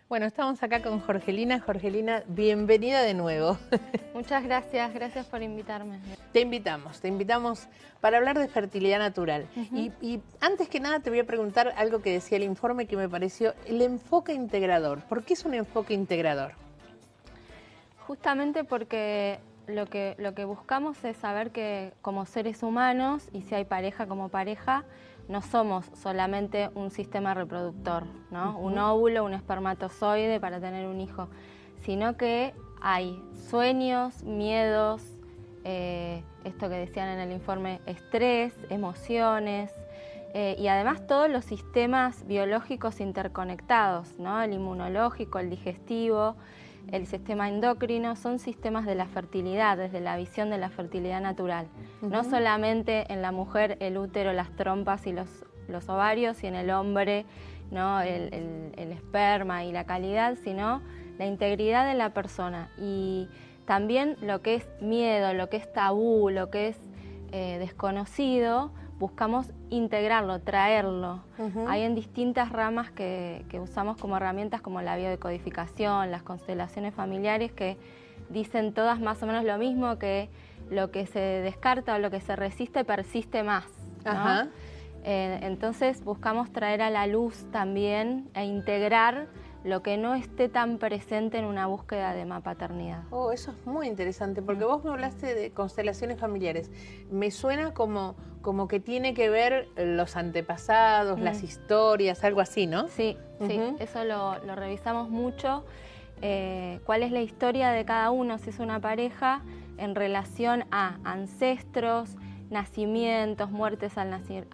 Bueno, estamos acá con Jorgelina. Jorgelina, bienvenida de nuevo. Muchas gracias, gracias por invitarme. Te invitamos para hablar de fertilidad natural. Y antes que nada te voy a preguntar algo que decía el informe que me pareció, el enfoque integrador. ¿Por qué es un enfoque integrador? Justamente porque lo que buscamos es saber que como seres humanos, y si hay pareja como pareja, no somos solamente un sistema reproductor, ¿no? Un óvulo, un espermatozoide para tener un hijo, sino que hay sueños, miedos, esto que decían en el informe, estrés, emociones, y además todos los sistemas biológicos interconectados, ¿no? El inmunológico, el digestivo, el sistema endocrino, son sistemas de la fertilidad, desde la visión de la fertilidad natural. No solamente en la mujer el útero, las trompas y los ovarios, y en el hombre, ¿no? el esperma y la calidad, sino la integridad de la persona. Y también lo que es miedo, lo que es tabú, lo que es desconocido, buscamos integrarlo, traerlo. Hay en distintas ramas que usamos como herramientas, como la biodecodificación, las constelaciones familiares, que dicen todas más o menos lo mismo, que lo que se descarta o lo que se resiste persiste más, ¿no? Entonces buscamos traer a la luz también e integrar lo que no esté tan presente en una búsqueda de paternidad. Oh, eso es muy interesante, porque vos me hablaste de constelaciones familiares. Me suena como que tiene que ver los antepasados, las historias, algo así, ¿no? Sí, sí, eso lo revisamos mucho. ¿Cuál es la historia de cada uno, si es una pareja, en relación a ancestros, nacimientos, muertes al nacer?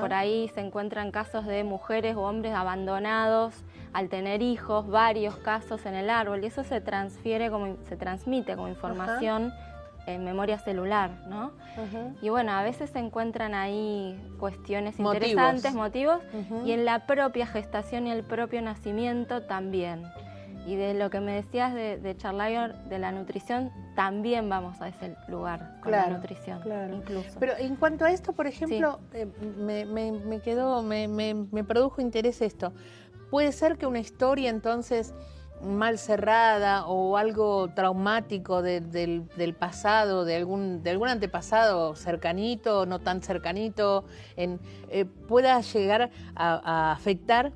Por ahí se encuentran casos de mujeres o hombres abandonados al tener hijos, varios casos en el árbol, y eso se transmite como información en memoria celular, ¿no? Y bueno, a veces se encuentran ahí cuestiones interesantes, motivos, y en la propia gestación y el propio nacimiento también. Y de lo que me decías de charlar de la nutrición, también vamos a ese lugar con la nutrición, incluso. Pero en cuanto a esto, por ejemplo, me produjo interés esto. ¿Puede ser que una historia entonces mal cerrada o algo traumático del pasado, de algún antepasado cercanito, no tan cercanito, pueda llegar a afectar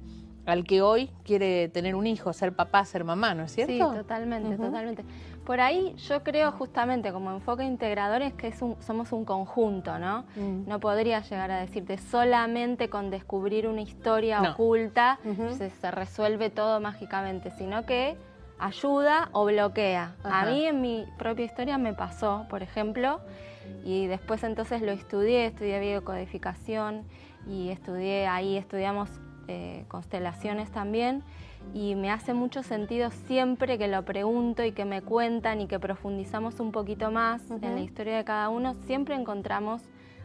al que hoy quiere tener un hijo, ser papá, ser mamá, ¿no es cierto? Sí, totalmente, totalmente. Por ahí yo creo justamente como enfoque integrador es que somos un conjunto, ¿no? No podría llegar a decirte solamente con descubrir una historia oculta se resuelve todo mágicamente, sino que ayuda o bloquea. A mí en mi propia historia me pasó, por ejemplo, y después entonces lo estudié biodecodificación y estudiamos constelaciones también, y me hace mucho sentido siempre que lo pregunto y que me cuentan y que profundizamos un poquito más en la historia de cada uno, siempre encontramos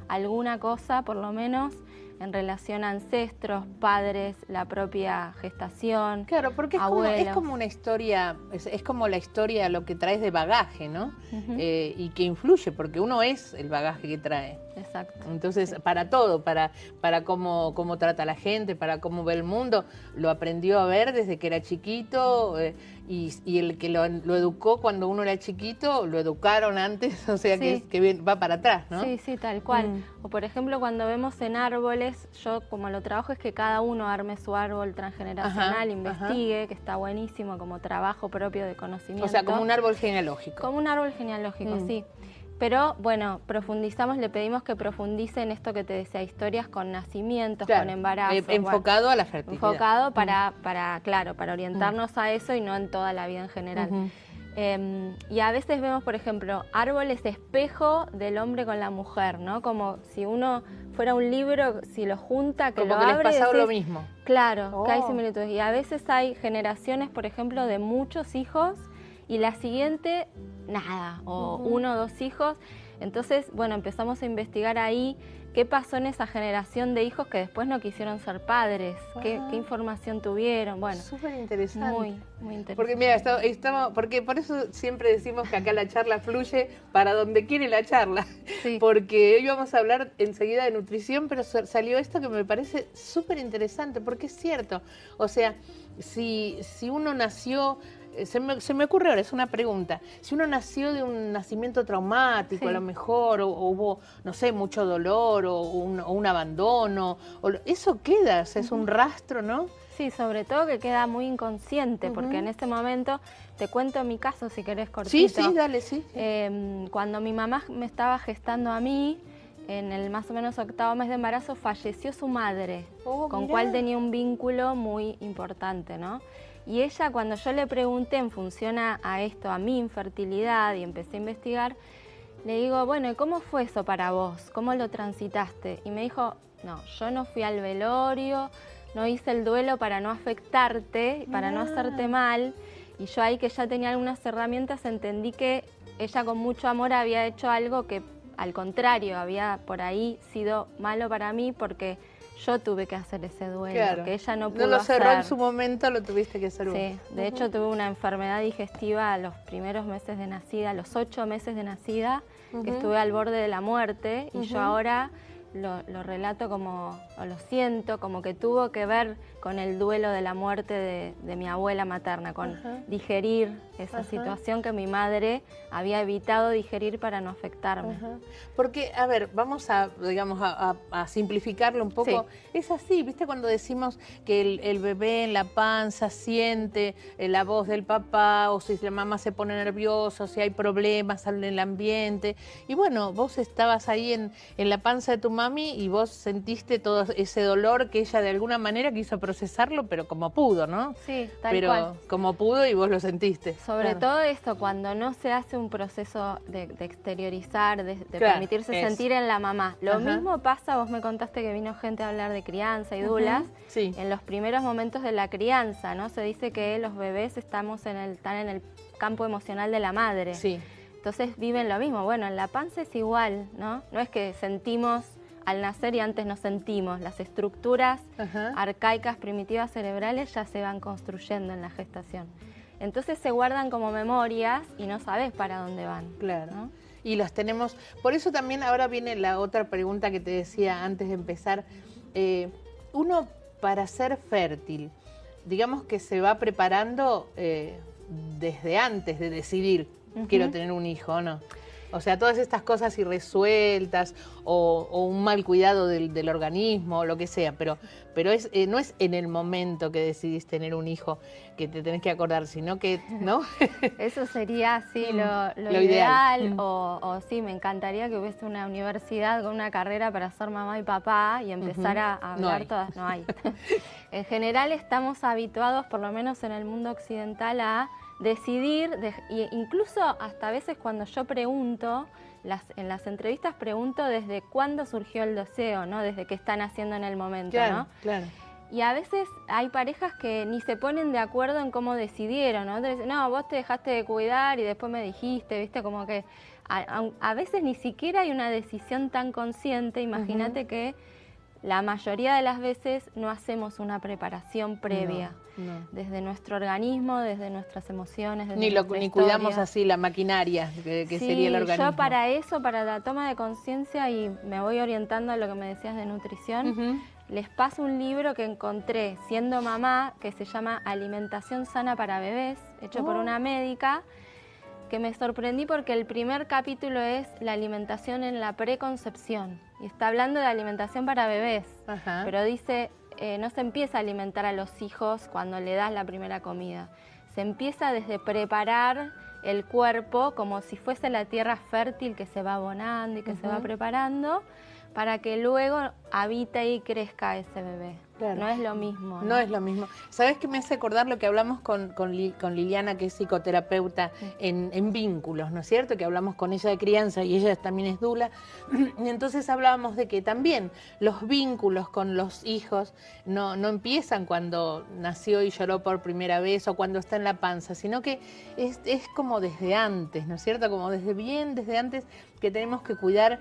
alguna cosa, por lo menos, en relación a ancestros, padres, la propia gestación. Claro, porque es como una historia, es como la historia, lo que traes de bagaje, ¿no? Y que influye, porque uno es el bagaje que trae. Exacto. Entonces, para todo, para cómo trata a la gente, para cómo ve el mundo, lo aprendió a ver desde que era chiquito, y el que lo educó cuando uno era chiquito, lo educaron antes, o sea que va para atrás, ¿no? Sí, sí, tal cual. O por ejemplo, cuando vemos en árboles, yo como lo trabajo es que cada uno arme su árbol transgeneracional, investigue, que está buenísimo como trabajo propio de conocimiento. O sea, como un árbol genealógico. Como un árbol genealógico, sí. Pero bueno, profundizamos, le pedimos que profundice en esto que te decía, historias con nacimientos, con embarazos. Enfocado a la fertilidad. Enfocado para orientarnos a eso y no en toda la vida en general. Y a veces vemos, por ejemplo, árboles espejo del hombre con la mujer, ¿no? Como si uno fuera un libro, si lo junta, que como lo que abre, les pasaba decís, lo mismo. Claro, que hay similitudes. Y a veces hay generaciones, por ejemplo, de muchos hijos, y la siguiente, nada, o 1 o 2 hijos. Entonces, bueno, empezamos a investigar ahí qué pasó en esa generación de hijos que después no quisieron ser padres, qué información tuvieron. Bueno, súper interesante. Muy interesante. Porque mira, porque por eso siempre decimos que acá la charla fluye para donde quiere la charla. Sí. Porque hoy vamos a hablar enseguida de nutrición, pero salió esto que me parece súper interesante, porque es cierto. O sea, si uno nació... Se me ocurre ahora, es una pregunta. Si uno nació de un nacimiento traumático, Sí. a lo mejor, o hubo, no sé, mucho dolor, o un abandono, eso queda, o sea, es un rastro, ¿no? Sí, sobre todo que queda muy inconsciente, porque en ese momento, te cuento mi caso si querés cortito. Sí, dale, sí. Cuando mi mamá me estaba gestando a mí, en el más o menos 8º mes de embarazo, falleció su madre, con cual tenía un vínculo muy importante, ¿no? Y ella, cuando yo le pregunté en función a esto, a mi infertilidad, y empecé a investigar, le digo, bueno, ¿y cómo fue eso para vos? ¿Cómo lo transitaste? Y me dijo, no, yo no fui al velorio, no hice el duelo para no afectarte, para no hacerte mal. Y yo ahí, que ya tenía algunas herramientas, entendí que ella con mucho amor había hecho algo que, al contrario, había por ahí sido malo para mí, porque yo tuve que hacer ese duelo, que ella no pudo hacer. No lo cerró en su momento, lo tuviste que hacer vos. Sí, de hecho tuve una enfermedad digestiva a los primeros meses de nacida, a los 8 meses de nacida, que estuve al borde de la muerte, y yo ahora lo relato como, o lo siento, como que tuvo que ver con el duelo de la muerte de mi abuela materna, con digerir esa situación que mi madre había evitado digerir para no afectarme. Porque, a ver, vamos a, digamos, a simplificarlo un poco. Sí. Es así, ¿viste? Cuando decimos que el bebé en la panza siente la voz del papá, o si la mamá se pone nerviosa, o si hay problemas en el ambiente. Y bueno, vos estabas ahí en la panza de tu mami y vos sentiste todo ese dolor que ella de alguna manera quiso procesarlo, pero como pudo, ¿no? Sí, tal pero cual. Como pudo y vos lo sentiste. Sobre todo esto, cuando no se hace un proceso de exteriorizar, de permitirse sentir en la mamá. Lo mismo pasa, vos me contaste que vino gente a hablar de crianza y dulas, en los primeros momentos de la crianza, ¿no? Se dice que los bebés están en el campo emocional de la madre. Sí. Entonces viven lo mismo. Bueno, en la panza es igual, ¿no? No es que sentimos al nacer y antes no sentimos. Las estructuras arcaicas, primitivas, cerebrales ya se van construyendo en la gestación. Entonces se guardan como memorias y no sabes para dónde van. Claro. ¿No? Y las tenemos. Por eso también ahora viene la otra pregunta que te decía antes de empezar. Uno, para ser fértil, digamos que se va preparando desde antes de decidir quiero tener un hijo o no. O sea, todas estas cosas irresueltas o un mal cuidado del organismo o lo que sea, pero no es en el momento que decidís tener un hijo que te tenés que acordar, sino que, ¿no? Eso sería, sí, lo ideal. O sí, me encantaría que hubiese una universidad con una carrera para ser mamá y papá y empezar a hablar todas. No hay. En general estamos habituados, por lo menos en el mundo occidental, a decidir, incluso hasta a veces cuando yo pregunto, en las entrevistas pregunto desde cuándo surgió el deseo, ¿no? Desde qué están haciendo en el momento, claro, ¿no? Claro. Y a veces hay parejas que ni se ponen de acuerdo en cómo decidieron, ¿no? Entonces, no, vos te dejaste de cuidar y después me dijiste, ¿viste? Como que a veces ni siquiera hay una decisión tan consciente. Imagínate que la mayoría de las veces no hacemos una preparación previa. No. Desde nuestro organismo, desde nuestras emociones, desde ni cuidamos así la maquinaria que sería el organismo. Yo para eso, para la toma de conciencia, y me voy orientando a lo que me decías de nutrición, les paso un libro que encontré siendo mamá, que se llama Alimentación Sana para Bebés, hecho por una médica, que me sorprendí porque el primer capítulo es la alimentación en la preconcepción. Y está hablando de alimentación para bebés, pero dice, no se empieza a alimentar a los hijos cuando le das la primera comida. Se empieza desde preparar el cuerpo como si fuese la tierra fértil que se va abonando y que se va preparando para que luego habite y crezca ese bebé. Claro. No es lo mismo. No es lo mismo. ¿Sabes qué me hace acordar lo que hablamos con Liliana, que es psicoterapeuta en vínculos, ¿no es cierto? Que hablamos con ella de crianza y ella también es dula. Y entonces hablábamos de que también los vínculos con los hijos no empiezan cuando nació y lloró por primera vez o cuando está en la panza, sino que es como desde antes, ¿no es cierto? Como desde antes que tenemos que cuidar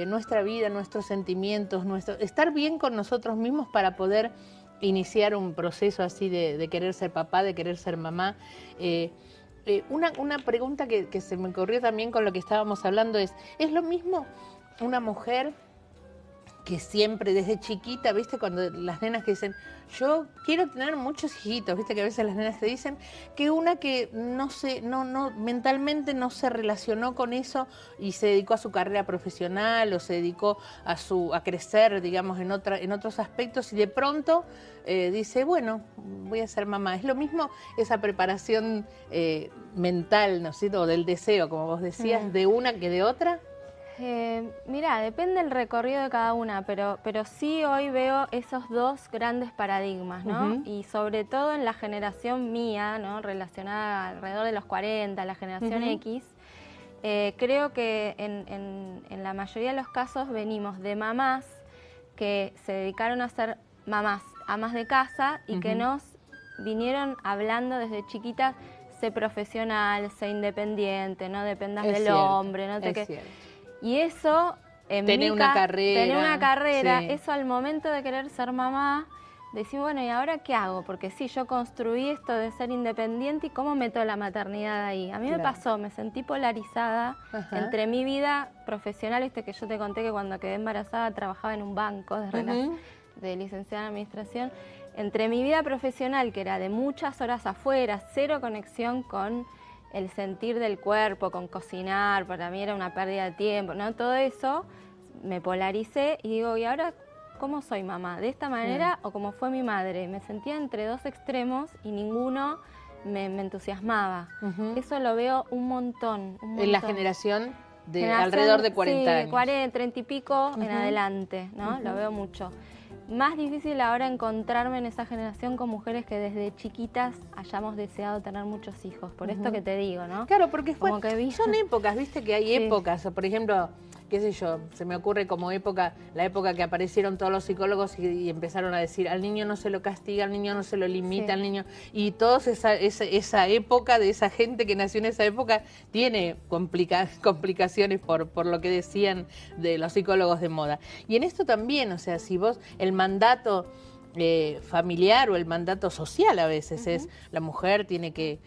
nuestra vida, nuestros sentimientos, estar bien con nosotros mismos para poder iniciar un proceso así de querer ser papá, de querer ser mamá. Una pregunta que se me ocurrió también con lo que estábamos hablando ¿es lo mismo una mujer que siempre desde chiquita, viste, cuando las nenas que dicen, yo quiero tener muchos hijitos, viste que a veces las nenas te dicen, que una que mentalmente no se relacionó con eso y se dedicó a su carrera profesional o se dedicó a crecer, digamos, en otros aspectos y de pronto dice, bueno, voy a ser mamá. Es lo mismo esa preparación mental, ¿no es cierto? O del deseo, como vos decías, de una que de otra. Mira, depende del recorrido de cada una, pero sí hoy veo esos dos grandes paradigmas, ¿no? Y sobre todo en la generación mía, ¿no? Relacionada alrededor de los 40, la generación X, creo que en la mayoría de los casos venimos de mamás que se dedicaron a ser mamás, amas de casa y que nos vinieron hablando desde chiquitas, sé profesional, sé independiente, no dependas del hombre, no te quedes. Y eso, tener una carrera, sí. Eso al momento de querer ser mamá, decir, bueno, ¿y ahora qué hago? Porque sí, yo construí esto de ser independiente y ¿cómo meto la maternidad ahí? A mí me pasó, me sentí polarizada entre mi vida profesional, que yo te conté que cuando quedé embarazada trabajaba en un banco de licenciada en administración, entre mi vida profesional, que era de muchas horas afuera, cero conexión con el sentir del cuerpo, con cocinar, para mí era una pérdida de tiempo, ¿no? Todo eso, me polaricé y digo, ¿y ahora cómo soy mamá? ¿De esta manera o como fue mi madre? Me sentía entre dos extremos y ninguno me entusiasmaba. Eso lo veo un montón. En la generación de alrededor de 40 años. 40, 30 y pico en adelante, ¿no? Lo veo mucho. Más difícil ahora encontrarme en esa generación con mujeres que desde chiquitas hayamos deseado tener muchos hijos. Por esto que te digo, ¿no? Claro, porque son épocas, viste que hay épocas. Por ejemplo, qué sé yo, se me ocurre como la época que aparecieron todos los psicólogos y empezaron a decir, al niño no se lo castiga, al niño no se lo limita, al niño... Y toda esa época de esa gente que nació en esa época tiene complicaciones por lo que decían de los psicólogos de moda. Y en esto también, o sea, si vos, el mandato familiar o el mandato social a veces es la mujer tiene que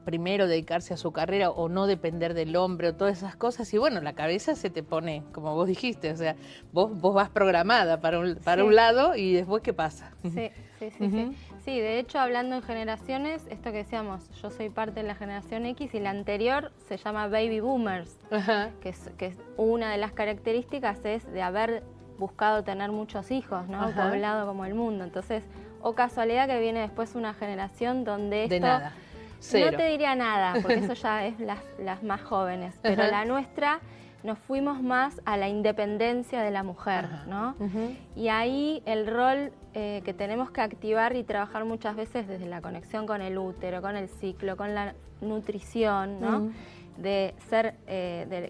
primero dedicarse a su carrera o no depender del hombre o todas esas cosas y bueno, la cabeza se te pone, como vos dijiste, o sea, vos vas programada para un lado y después ¿qué pasa? Sí. Sí, de hecho, hablando en generaciones, esto que decíamos, yo soy parte de la generación X y la anterior se llama Baby Boomers, que es una de las características es de haber buscado tener muchos hijos, ¿no? Poblado como el mundo. Entonces, o casualidad que viene después una generación donde esto... De nada. Cero. No te diría nada, porque eso ya es las más jóvenes, pero la nuestra nos fuimos más a la independencia de la mujer, ¿no? Y ahí el rol que tenemos que activar y trabajar muchas veces desde la conexión con el útero, con el ciclo, con la nutrición, ¿no? De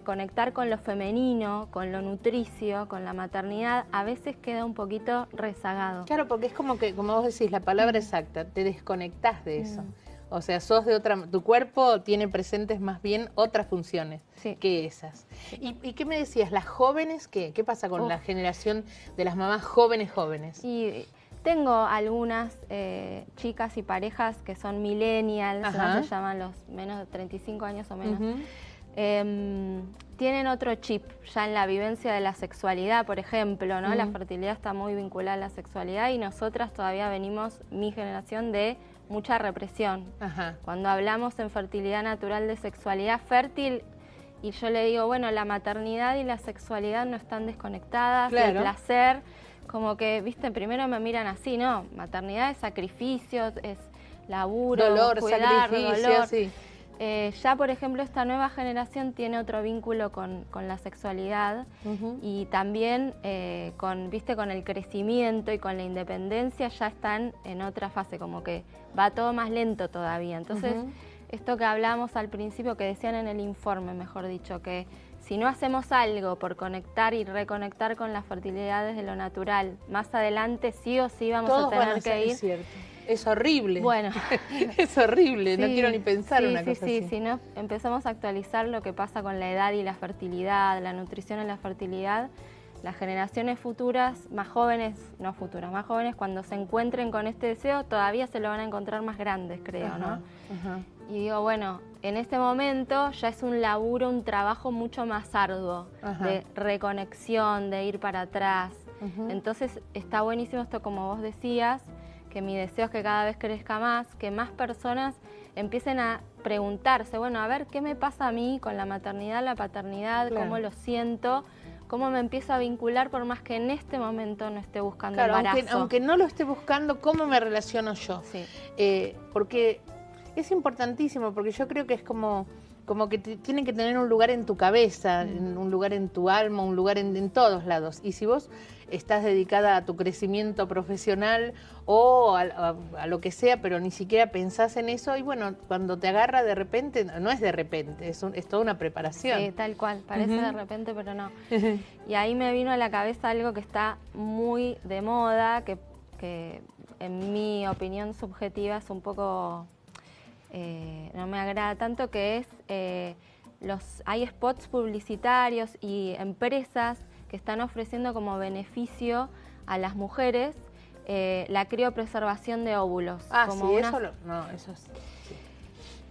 conectar con lo femenino, con lo nutricio, con la maternidad, a veces queda un poquito rezagado. Claro, porque es como que, como vos decís, la palabra exacta, te desconectás de eso. O sea, sos de otra, tu cuerpo tiene presentes más bien otras funciones que esas. ¿Y qué me decías? ¿Las jóvenes qué? ¿Qué pasa con la generación de las mamás jóvenes? Y tengo algunas chicas y parejas que son millennials, ¿no? Se llaman los menos de 35 años o menos. Tienen otro chip ya en la vivencia de la sexualidad, por ejemplo, ¿no? La fertilidad está muy vinculada a la sexualidad y nosotras todavía venimos, mi generación, de mucha represión. Cuando hablamos en fertilidad natural de sexualidad fértil, y yo le digo, bueno, la maternidad y la sexualidad no están desconectadas, el placer, como que, viste, primero me miran así, ¿no? Maternidad es sacrificios, es laburo, dolor, cuidar, sacrificio, dolor. sí. Ya, por ejemplo, esta nueva generación tiene otro vínculo con la sexualidad y también con el crecimiento y con la independencia ya están en otra fase, como que va todo más lento todavía. Entonces, esto que hablábamos al principio, que decían en el informe, mejor dicho, que si no hacemos algo por conectar y reconectar con la fertilidad desde lo natural, más adelante sí o sí vamos a tener que ir. Es cierto. Es horrible. Bueno, es horrible, sí, no quiero ni pensar una cosa así. Sí, si no empezamos a actualizar lo que pasa con la edad y la fertilidad, la nutrición en la fertilidad, las generaciones futuras, más jóvenes, no futuras, más jóvenes, cuando se encuentren con este deseo, todavía se lo van a encontrar más grandes, creo, ¿no? Ajá. Y digo, bueno, en este momento ya es un laburo, un trabajo mucho más arduo, de reconexión, de ir para atrás. Entonces está buenísimo esto, como vos decías, que mi deseo es que cada vez crezca más, que más personas empiecen a preguntarse, bueno, a ver, ¿qué me pasa a mí con la maternidad, la paternidad? Claro. ¿Cómo lo siento? ¿Cómo me empiezo a vincular por más que en este momento no esté buscando embarazo? Aunque no lo esté buscando, ¿cómo me relaciono yo? Sí. Porque es importantísimo, porque yo creo que es como que tiene que tener un lugar en tu cabeza, un lugar en tu alma, un lugar en todos lados. Y si vos estás dedicada a tu crecimiento profesional o a lo que sea, pero ni siquiera pensás en eso, y bueno, cuando te agarra de repente, no es de repente, es toda una preparación. Sí, tal cual, parece de repente, pero no. Y ahí me vino a la cabeza algo que está muy de moda, que en mi opinión subjetiva es un poco... no me agrada tanto, que es hay spots publicitarios y empresas que están ofreciendo como beneficio a las mujeres la criopreservación de óvulos. Como eso sí.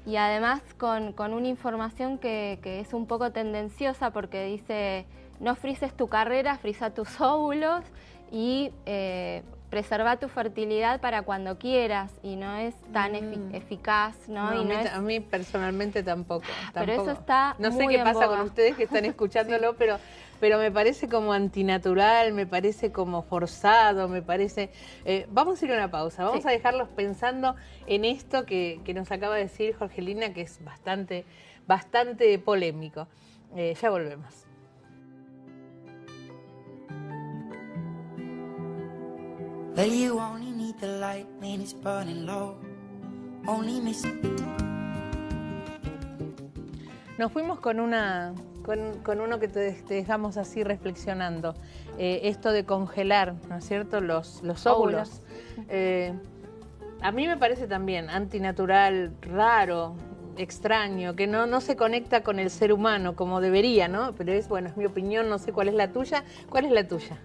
Y además con una información que es un poco tendenciosa, porque dice, no frises tu carrera, frisa tus óvulos y preserva tu fertilidad para cuando quieras, y no es tan eficaz, ¿no? No, y a mí personalmente tampoco. Pero eso está no sé muy qué pasa en boga con ustedes que están escuchándolo, sí. pero me parece como antinatural, me parece como forzado, me parece... vamos a ir a una pausa, vamos a dejarlos pensando en esto que nos acaba de decir Jorgelina, que es bastante polémico. Ya volvemos. Well, you only need the light when it's burning low. Only miss. Nos fuimos con uno que te dejamos así reflexionando. Esto de congelar, ¿no es cierto?, los óvulos. A mí me parece también antinatural, raro, extraño, que no se conecta con el ser humano como debería, ¿no? Pero es mi opinión, no sé cuál es la tuya. ¿Cuál es la tuya?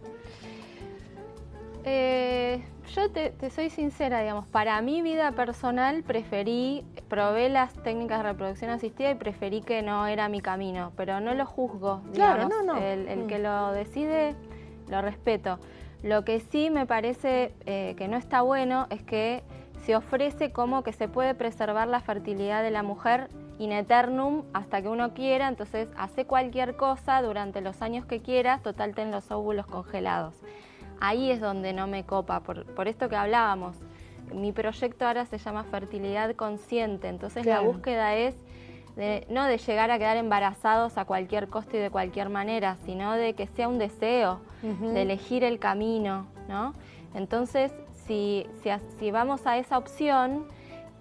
Yo te soy sincera, digamos, para mi vida personal probé las técnicas de reproducción asistida y preferí que no era mi camino, pero no lo juzgo, claro, digamos, no. El que lo decide, lo respeto. Lo que sí me parece que no está bueno es que se ofrece como que se puede preservar la fertilidad de la mujer in eternum hasta que uno quiera, entonces hace cualquier cosa durante los años que quieras, total ten los óvulos congelados. Ahí es donde no me copa, por esto que hablábamos. Mi proyecto ahora se llama Fertilidad Consciente, entonces la búsqueda es no de llegar a quedar embarazados a cualquier costo y de cualquier manera, sino de que sea un deseo, de elegir el camino, ¿no? Entonces, si vamos a esa opción,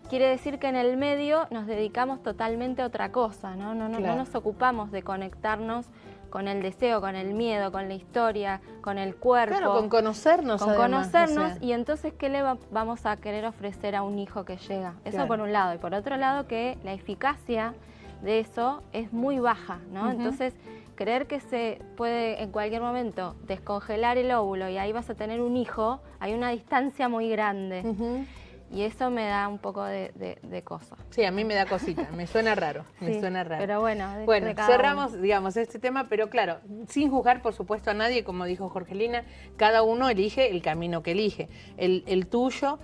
quiere decir que en el medio nos dedicamos totalmente a otra cosa, ¿no? No nos ocupamos de conectarnos con el deseo, con el miedo, con la historia, con el cuerpo. Claro, con conocernos además, y entonces, ¿qué le vamos a querer ofrecer a un hijo que llega? Eso por un lado. Y por otro lado, que la eficacia de eso es muy baja, ¿no? Entonces, creer que se puede en cualquier momento descongelar el óvulo y ahí vas a tener un hijo, hay una distancia muy grande. Y eso me da un poco de cosa. Sí, a mí me da cosita, me suena raro, suena raro. Pero bueno, cerramos, digamos, este tema, pero claro, sin juzgar, por supuesto, a nadie, como dijo Jorgelina, cada uno elige el camino que elige. El tuyo,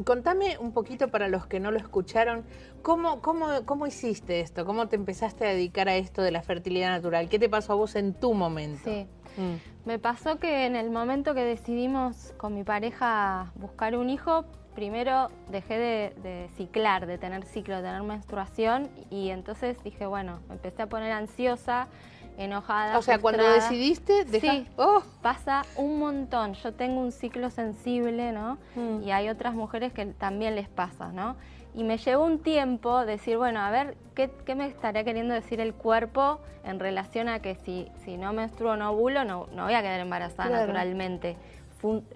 contame un poquito para los que no lo escucharon, ¿cómo hiciste esto? ¿Cómo te empezaste a dedicar a esto de la fertilidad natural? ¿Qué te pasó a vos en tu momento? Sí. Me pasó que en el momento que decidimos con mi pareja buscar un hijo, primero dejé de ciclar, de tener ciclo, de tener menstruación, y entonces dije, bueno, me empecé a poner ansiosa enojada, O sea, cuando frustrada. decidiste, Sí, ¡oh! pasa un montón. Yo tengo un ciclo sensible, ¿no? Mm. Y hay otras mujeres que también les pasa, ¿no? Y me llevó un tiempo decir, bueno, a ver, ¿qué me estaría queriendo decir el cuerpo en relación a que si no menstruo o no ovulo, no voy a quedar embarazada Claro. naturalmente?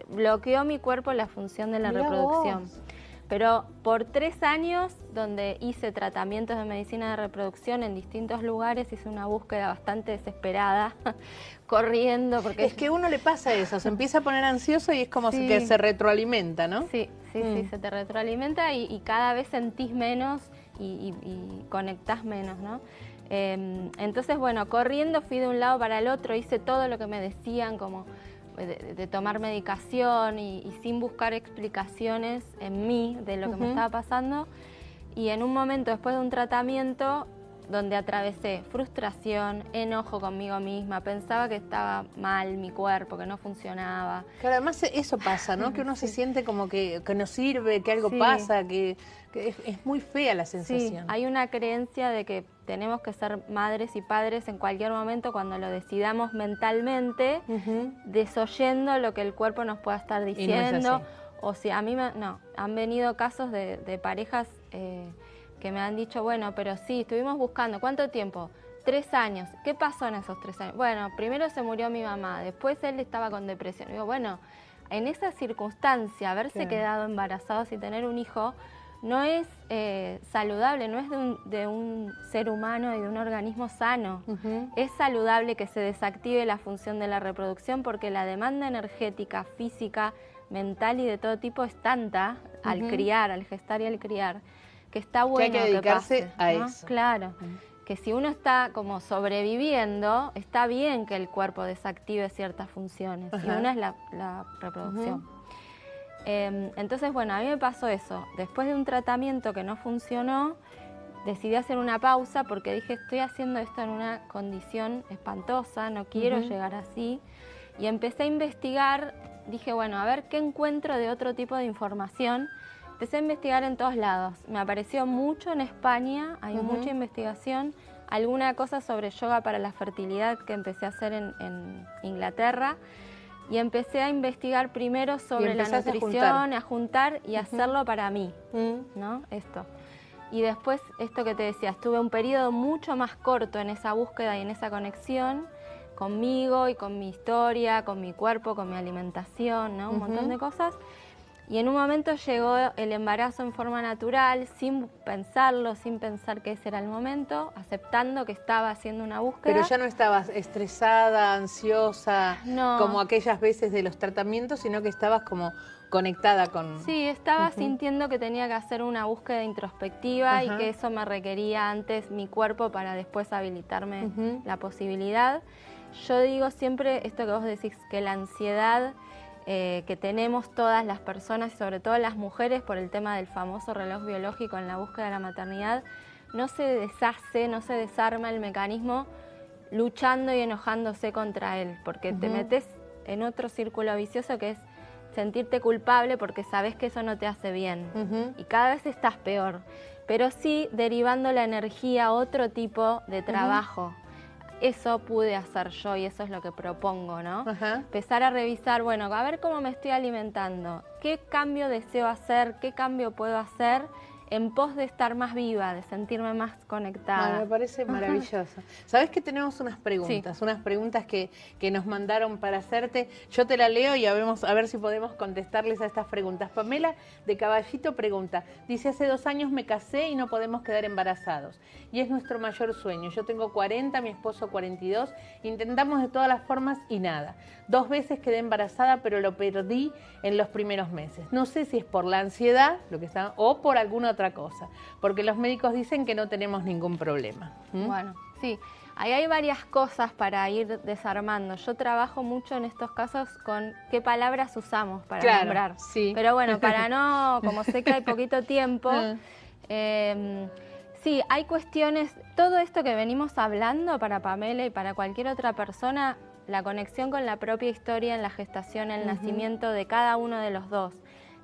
Bloqueó mi cuerpo la función de la Mirá reproducción. vos. Pero por 3 años, donde hice tratamientos de medicina de reproducción en distintos lugares, hice una búsqueda bastante desesperada, corriendo, porque... Es que a uno le pasa eso, se empieza a poner ansioso y es como Sí. que se retroalimenta, ¿no? Sí, sí, se te retroalimenta y cada vez sentís menos y conectás menos, ¿no? Entonces, bueno, corriendo fui de un lado para el otro, hice todo lo que me decían, como de tomar medicación y sin buscar explicaciones en mí de lo que me estaba pasando. Y en un momento, después de un tratamiento, donde atravesé frustración, enojo conmigo misma, pensaba que estaba mal mi cuerpo, que no funcionaba. Claro, además eso pasa, ¿no? Que uno se siente como que no sirve, que algo Sí. pasa, que es muy fea la Sí, sensación. hay una creencia de que tenemos que ser madres y padres en cualquier momento cuando lo decidamos mentalmente, Ujú. desoyendo lo que el cuerpo nos pueda estar no es diciendo. así. O sea, a mí no, han venido casos de parejas que me han dicho, bueno, pero sí, estuvimos buscando, ¿cuánto tiempo? 3 años. ¿Qué pasó en esos 3 años? Bueno, primero se murió mi mamá, después él estaba con depresión. Digo, bueno, en esa circunstancia, haberse Claro. quedado embarazados y tener un hijo no es saludable, no es de un ser humano y de un organismo sano. Ujú. Es saludable que se desactive la función de la reproducción porque la demanda energética, física, mental y de todo tipo es tanta al criar, al gestar y al criar, que está bueno hay que dedicarse pase, a ¿no? eso. Claro, que si uno está como sobreviviendo, está bien que el cuerpo desactive ciertas funciones, y Ajá. una es la reproducción. Entonces, bueno, a mí me pasó eso. Después de un tratamiento que no funcionó, decidí hacer una pausa porque dije, estoy haciendo esto en una condición espantosa, no quiero llegar así. Y empecé a investigar, dije, bueno, a ver qué encuentro de otro tipo de información. Empecé a investigar en todos lados. Me apareció mucho en España, hay mucha investigación, alguna cosa sobre yoga para la fertilidad que empecé a hacer en Inglaterra. Y empecé a investigar primero sobre la empezaste a nutrición, a juntar y hacerlo para mí, Mm. ¿no? Esto. Y después, esto que te decía, estuve un periodo mucho más corto en esa búsqueda y en esa conexión conmigo y con mi historia, con mi cuerpo, con mi alimentación, ¿no? Un montón de cosas. Y en un momento llegó el embarazo en forma natural, sin pensarlo, sin pensar que ese era el momento, aceptando que estaba haciendo una búsqueda. Pero ya no estabas estresada, ansiosa, No. como aquellas veces de los tratamientos, sino que estabas como conectada con... Sí, estaba sintiendo que tenía que hacer una búsqueda introspectiva y que eso me requería antes mi cuerpo para después habilitarme la posibilidad. Yo digo siempre esto que vos decís, que la ansiedad que tenemos todas las personas y sobre todo las mujeres por el tema del famoso reloj biológico en la búsqueda de la maternidad, no se deshace, no se desarma el mecanismo luchando y enojándose contra él, porque te metes en otro círculo vicioso que es sentirte culpable porque sabes que eso no te hace bien y cada vez estás peor, pero sí derivando la energía a otro tipo de trabajo. Eso pude hacer yo y eso es lo que propongo, ¿no? Empezar a revisar, bueno, a ver cómo me estoy alimentando, qué cambio deseo hacer, qué cambio puedo hacer en pos de estar más viva, de sentirme más conectada. Bueno, me parece maravilloso. ¿Sabés que tenemos unas preguntas? Unas preguntas que nos mandaron para hacerte. Yo te la leo y a ver si podemos contestarles a estas preguntas. Pamela de Caballito pregunta, dice, hace 2 años me casé y no podemos quedar embarazados. Y es nuestro mayor sueño. Yo tengo 40, mi esposo 42. Intentamos de todas las formas y nada. 2 veces quedé embarazada, pero lo perdí en los primeros meses. No sé si es por la ansiedad o por alguna otra cosa, porque los médicos dicen que no tenemos ningún problema. Bueno, sí, ahí hay varias cosas para ir desarmando. Yo trabajo mucho en estos casos con qué palabras usamos para nombrar. Sí. Pero bueno, para no, como sé que hay poquito tiempo, sí, hay cuestiones, todo esto que venimos hablando para Pamela y para cualquier otra persona, la conexión con la propia historia en la gestación, el nacimiento de cada uno de los dos.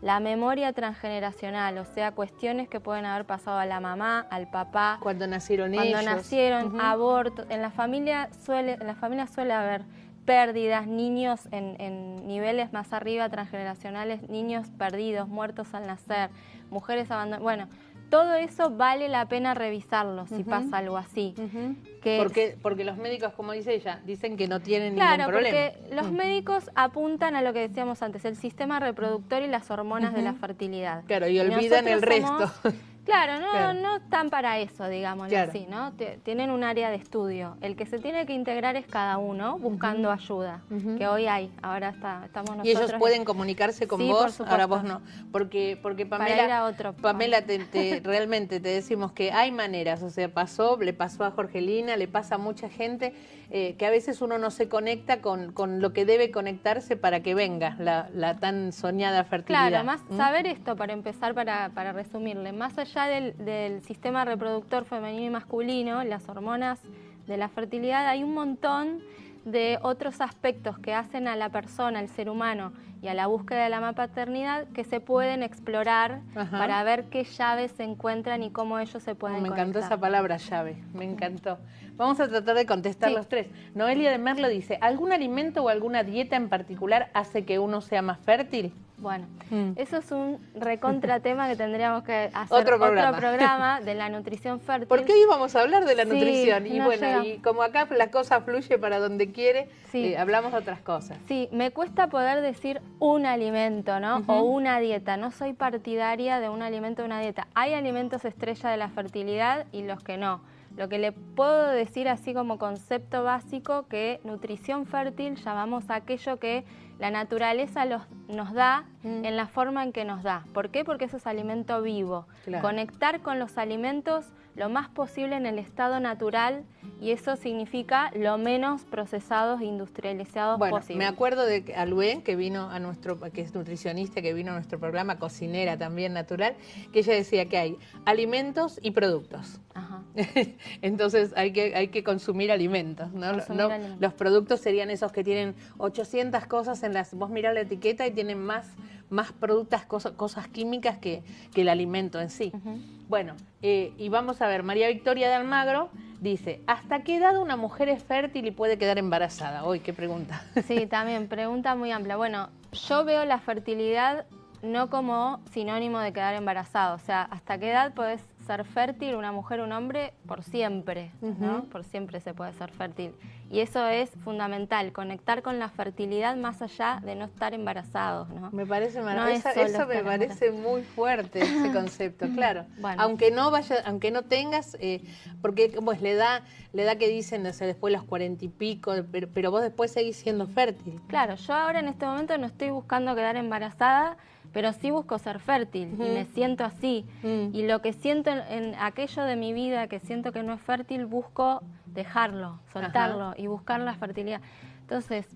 la memoria transgeneracional, o sea, cuestiones que pueden haber pasado a la mamá, al papá. Cuando nacieron Cuando ellos. nacieron, abortos. En la familia suele haber pérdidas, niños en niveles más arriba transgeneracionales, niños perdidos, muertos al nacer, mujeres abandonadas. Bueno, todo eso vale la pena revisarlo si pasa algo así. Porque los médicos, como dice ella, dicen que no tienen claro, ningún problema. Porque los médicos apuntan a lo que decíamos antes, el sistema reproductor y las hormonas de la fertilidad. Claro, y olvidan el resto. Claro, no están para eso, digámoslo Claro. así, ¿no? Tienen un área de estudio. El que se tiene que integrar es cada uno buscando ayuda, que hoy hay, ahora estamos nosotros. Y ellos pueden comunicarse con Sí, por vos, supuesto. ahora vos no. Porque Para ir a Pamela, otro. realmente te decimos que hay maneras, o sea, le pasó a Jorgelina, le pasa a mucha gente, que a veces uno no se conecta con lo que debe conectarse para que venga la tan soñada fertilidad. Claro, más saber esto para empezar, para resumirle, más allá del sistema reproductor femenino y masculino, las hormonas de la fertilidad, hay un montón de otros aspectos que hacen a la persona, al ser humano y a la búsqueda de la paternidad que se pueden explorar para ver qué llaves se encuentran y cómo ellos se pueden Me encantó conectar. esa palabra llave, me encantó. Vamos a tratar de contestar los tres. Noelia de Merlo dice, ¿algún alimento o alguna dieta en particular hace que uno sea más fértil? Bueno, eso es un recontratema que tendríamos que hacer Otro programa de la nutrición fértil. Porque hoy vamos a hablar de la Sí, nutrición y no bueno, llega. y como acá la cosa fluye para donde quiere, Sí. hablamos de otras cosas. Sí, me cuesta poder decir un alimento, ¿no? O una dieta. No soy partidaria de un alimento o una dieta. Hay alimentos estrella de la fertilidad y los que no. Lo que le puedo decir así como concepto básico, que nutrición fértil llamamos a aquello que la naturaleza nos da en la forma en que nos da. ¿Por qué? Porque eso es alimento vivo. Claro. Conectar con los alimentos lo más posible en el estado natural, y eso significa lo menos procesados e industrializados Bueno, posible. me acuerdo de Aluen, que vino que es nutricionista, que vino a nuestro programa, cocinera también natural, que ella decía que hay alimentos y productos. Ajá. Entonces hay que consumir alimentos, ¿no? Consumir alimentos. Los productos serían esos que tienen 800 cosas en las... Vos mirás la etiqueta y tienen más productos, cosas químicas que el alimento en sí. Bueno, y vamos a ver, María Victoria de Almagro dice, ¿hasta qué edad una mujer es fértil y puede quedar embarazada? Uy, qué pregunta. Sí, también, pregunta muy amplia. Bueno, yo veo la fertilidad no como sinónimo de quedar embarazado. O sea, ¿hasta qué edad podés ser fértil una mujer, un hombre? Por siempre, ¿no? Por siempre se puede ser fértil. Y eso es fundamental, conectar con la fertilidad más allá de no estar embarazados, ¿no? Me parece No maravilloso. es solo Eso me estar parece muy fuerte, ese concepto, claro. Bueno. Aunque no tengas, porque pues le da que dicen, no sé, después los 40 y pico, pero vos después seguís siendo fértil. Claro, yo ahora en este momento no estoy buscando quedar embarazada, pero sí busco ser fértil y me siento así. Y lo que siento en aquello de mi vida que siento que no es fértil, busco dejarlo, soltarlo y buscar la fertilidad. Entonces,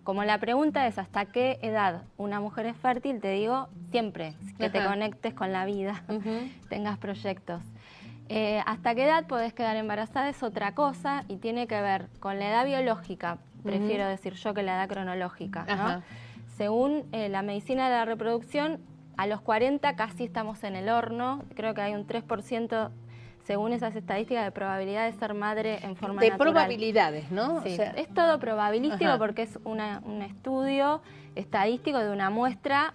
como la pregunta es ¿hasta qué edad una mujer es fértil? Te digo siempre, que te conectes con la vida, tengas proyectos. ¿Hasta qué edad podés quedar embarazada? Es otra cosa y tiene que ver con la edad biológica, prefiero decir yo, que la edad cronológica, ¿no? Según la medicina de la reproducción, a los 40 casi estamos en el horno. Creo que hay un 3%, según esas estadísticas, de probabilidad de ser madre en forma natural. De probabilidades, ¿no? Sí, O sea, es todo probabilístico porque es un estudio estadístico de una muestra,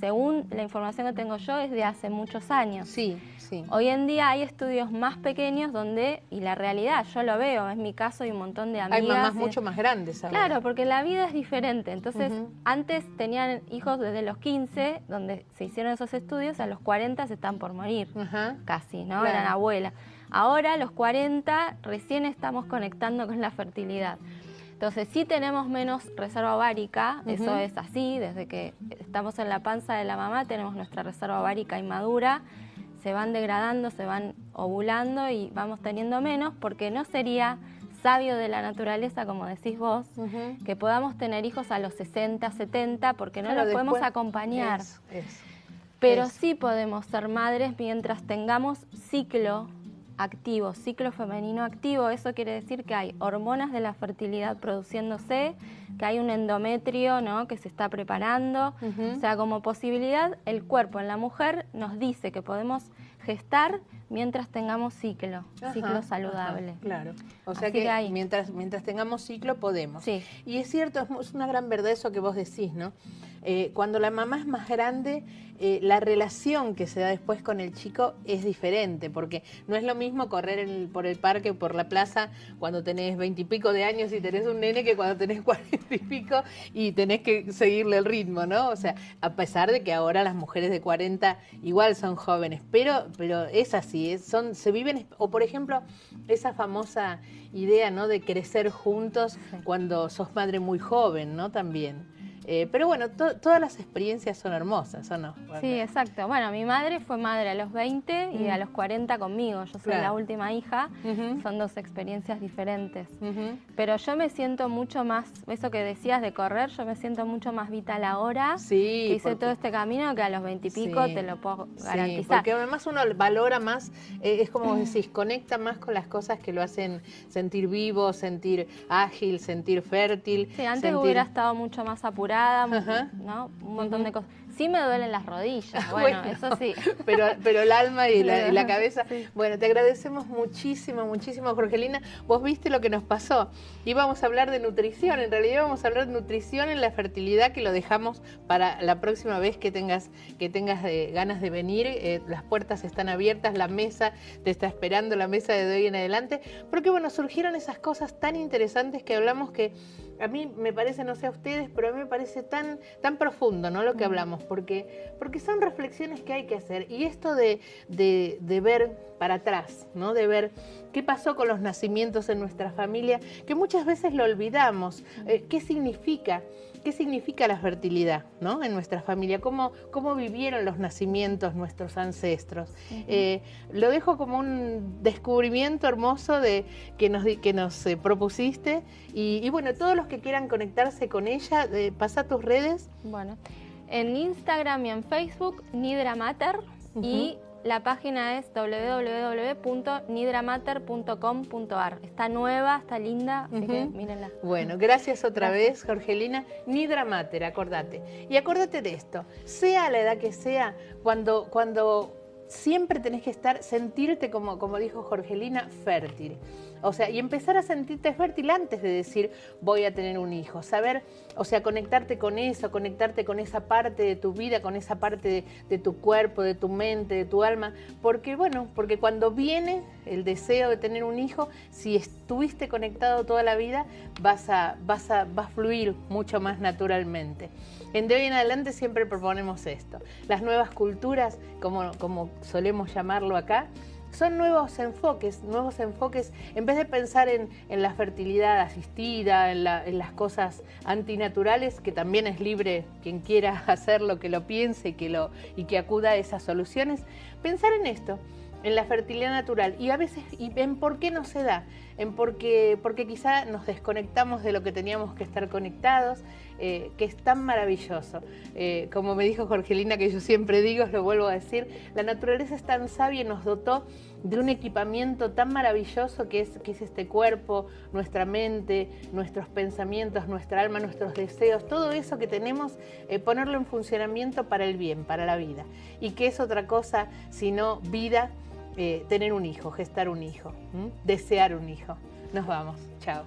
según la información que tengo yo, es de hace muchos años. sí, sí. Hoy en día hay estudios más pequeños donde, y la realidad, yo lo veo, es mi caso y un montón de amigas. Hay mamás mucho más grandes ahora. Claro, porque la vida es diferente. Entonces, antes tenían hijos desde los 15, donde se hicieron esos estudios, a los 40 se están por morir, casi, ¿no? Claro. Eran abuelas. Ahora, a los 40, recién estamos conectando con la fertilidad. Entonces, sí tenemos menos reserva ovárica, eso es así, desde que estamos en la panza de la mamá tenemos nuestra reserva ovárica inmadura, se van degradando, se van ovulando y vamos teniendo menos, porque no sería sabio de la naturaleza, como decís vos, que podamos tener hijos a los 60, 70, porque no Claro, los podemos después- acompañar. Eso. Pero sí podemos ser madres mientras tengamos ciclo activo, ciclo femenino activo. Eso quiere decir que hay hormonas de la fertilidad produciéndose, que hay un endometrio, ¿no?, que se está preparando. O sea, como posibilidad, el cuerpo en la mujer nos dice que podemos gestar mientras tengamos ciclo saludable. Claro, o sea Así que hay. mientras tengamos ciclo podemos. Sí. Y es cierto, es una gran verdad eso que vos decís, ¿no? Cuando la mamá es más grande, la relación que se da después con el chico es diferente, porque no es lo mismo correr por el parque o por la plaza cuando tenés 20 y pico de años y tenés un nene que cuando tenés 40 y pico y tenés que seguirle el ritmo, ¿no? O sea, a pesar de que ahora las mujeres de 40 igual son jóvenes, pero es así, se viven, o por ejemplo, esa famosa idea, ¿no?, de crecer juntos cuando sos madre muy joven, ¿no? También. Pero bueno, todas las experiencias son hermosas, ¿o no? Sí, exacto. Bueno, mi madre fue madre a los 20 y a los 40 conmigo. Yo soy la última hija. Son dos experiencias diferentes. Pero yo me siento mucho más, eso que decías de correr, yo me siento mucho más vital ahora, que hice todo este camino, que a los 20 y pico, te lo puedo garantizar. Porque además uno valora más, es como vos decís, conecta más con las cosas que lo hacen sentir vivo, sentir ágil, sentir fértil. Sí, antes hubiera estado mucho más apurada, ¿no? Un montón de cosas. Sí me duelen las rodillas, bueno, eso sí. Pero el alma y la cabeza. Sí. Bueno, te agradecemos muchísimo, muchísimo, Jorgelina. Vos viste lo que nos pasó. Íbamos a hablar de nutrición, en realidad íbamos a hablar de nutrición en la fertilidad, que lo dejamos para la próxima vez que tengas ganas de venir. Las puertas están abiertas, la mesa te está esperando, la mesa de hoy en adelante. Porque bueno, surgieron esas cosas tan interesantes que hablamos que a mí me parece, no sé a ustedes, pero a mí me parece tan profundo, ¿no?, lo que hablamos, porque son reflexiones que hay que hacer. Y esto de ver para atrás, ¿no?, de ver qué pasó con los nacimientos en nuestra familia, que muchas veces lo olvidamos. ¿Qué significa la fertilidad, ¿no?, en nuestra familia? ¿Cómo vivieron los nacimientos nuestros ancestros? Lo dejo como un descubrimiento hermoso que nos propusiste. Y bueno, todos los que quieran conectarse con ella, pasá tus redes. Bueno, en Instagram y en Facebook, Nidra Mater, y la página es www.nidramater.com.ar. Está nueva, está linda, así que mírenla. Bueno, gracias otra vez, Jorgelina. Nidra Mater, acordate. Y acordate de esto, sea la edad que sea, cuando siempre tenés que sentirte, como dijo Jorgelina, fértil. O sea, y empezar a sentirte fértil antes de decir voy a tener un hijo. Saber, o sea, conectarte con eso, conectarte con esa parte de tu vida, con esa parte de tu cuerpo, de tu mente, de tu alma. Porque cuando viene el deseo de tener un hijo, si estuviste conectado toda la vida, va a fluir mucho más naturalmente. En De Hoy en Adelante siempre proponemos esto. Las nuevas culturas, como solemos llamarlo acá, son nuevos enfoques, en vez de pensar en la fertilidad asistida, en las cosas antinaturales, que también es libre quien quiera hacerlo, que lo piense y que acuda a esas soluciones, pensar en esto, en la fertilidad natural, y a veces en por qué no se da, porque quizá nos desconectamos de lo que teníamos que estar conectados, que es tan maravilloso. Como me dijo Jorgelina, que yo siempre digo, os lo vuelvo a decir, la naturaleza es tan sabia y nos dotó de un equipamiento tan maravilloso que es este cuerpo, nuestra mente, nuestros pensamientos, nuestra alma, nuestros deseos, todo eso que tenemos, ponerlo en funcionamiento para el bien, para la vida. Y que es otra cosa sino vida, tener un hijo, gestar un hijo, desear un hijo. Nos vamos, chao.